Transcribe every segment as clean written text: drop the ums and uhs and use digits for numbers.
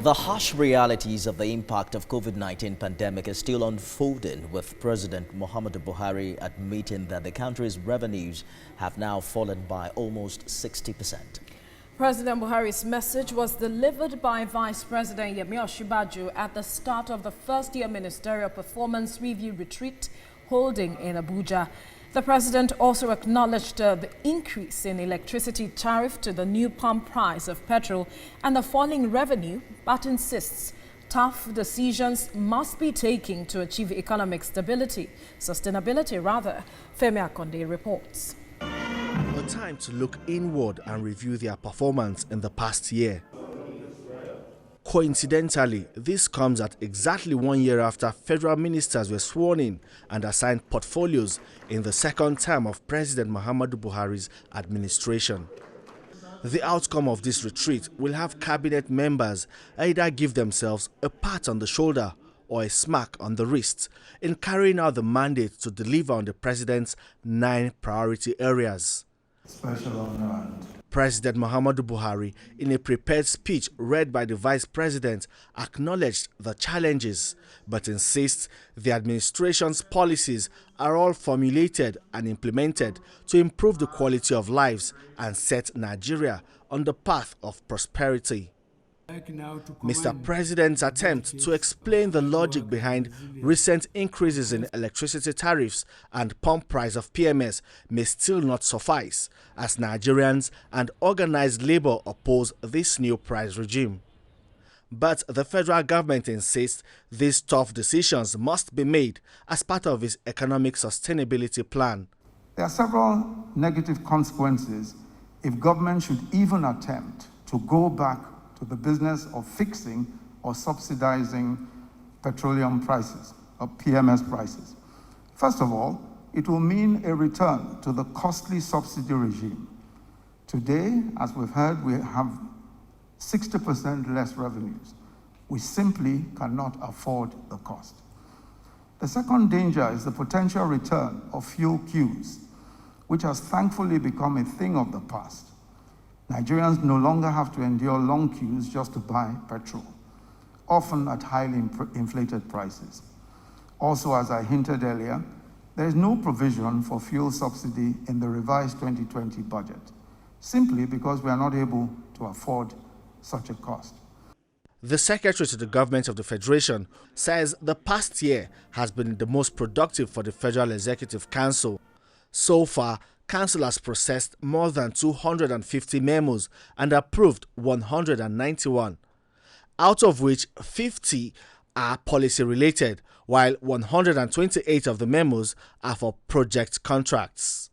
The harsh realities of the impact of COVID-19 pandemic is still unfolding, with President Muhammadu Buhari admitting that the country's revenues have now fallen by almost 60%. President Buhari's message was delivered by Vice President Yemi Osinbajo at the start of the first-year ministerial performance review retreat holding in Abuja. The president also acknowledged the increase in electricity tariff to the new pump price of petrol and the falling revenue, but insists tough decisions must be taken to achieve economic sustainability rather. Femi Akonde reports. A time to look inward and review their performance in the past year. Coincidentally, this comes at exactly 1 year after federal ministers were sworn in and assigned portfolios in the second term of President Muhammadu Buhari's administration. The outcome of this retreat will have cabinet members either give themselves a pat on the shoulder or a smack on the wrist in carrying out the mandate to deliver on the president's 9 priority areas. Special honor. President Muhammadu Buhari, in a prepared speech read by the Vice President, acknowledged the challenges, but insists the administration's policies are all formulated and implemented to improve the quality of lives and set Nigeria on the path of prosperity. Mr. President's attempt to explain the logic behind recent increases in electricity tariffs and pump price of PMS may still not suffice, as Nigerians and organized labor oppose this new price regime. But the federal government insists these tough decisions must be made as part of its economic sustainability plan. There are several negative consequences if government should even attempt to go back to the business of fixing or subsidizing petroleum prices or PMS prices. First of all, it will mean a return to the costly subsidy regime. Today, as we've heard, we have 60% less revenues. We simply cannot afford the cost. The second danger is the potential return of fuel queues, which has thankfully become a thing of the past. Nigerians no longer have to endure long queues just to buy petrol, often at highly inflated prices. Also, as I hinted earlier, there is no provision for fuel subsidy in the revised 2020 budget, simply because we are not able to afford such a cost. The Secretary to the Government of the Federation says the past year has been the most productive for the Federal Executive Council. So far, Council has processed more than 250 memos and approved 191, out of which 50 are policy-related, while 128 of the memos are for project contracts.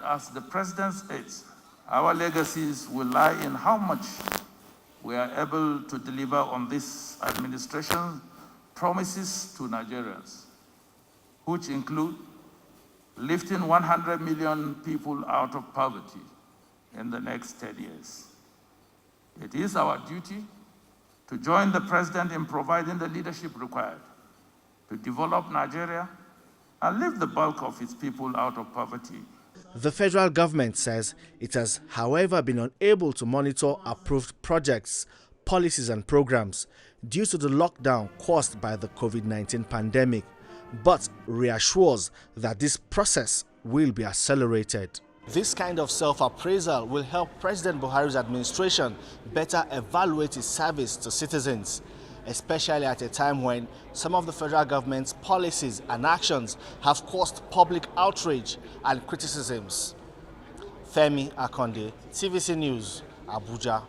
As the President states, our legacies will lie in how much we are able to deliver on this administration's promises to Nigerians, which include lifting 100 million people out of poverty in the next 10 years. It is our duty to join the President in providing the leadership required to develop Nigeria and lift the bulk of its people out of poverty. The federal government says it has, however, been unable to monitor approved projects, policies and programs due to the lockdown caused by the COVID-19 pandemic, but reassures that this process will be accelerated. This kind of self-appraisal will help President Buhari's administration better evaluate its service to citizens, especially at a time when some of the federal government's policies and actions have caused public outrage and criticisms. Femi Akonde, TVC News, Abuja.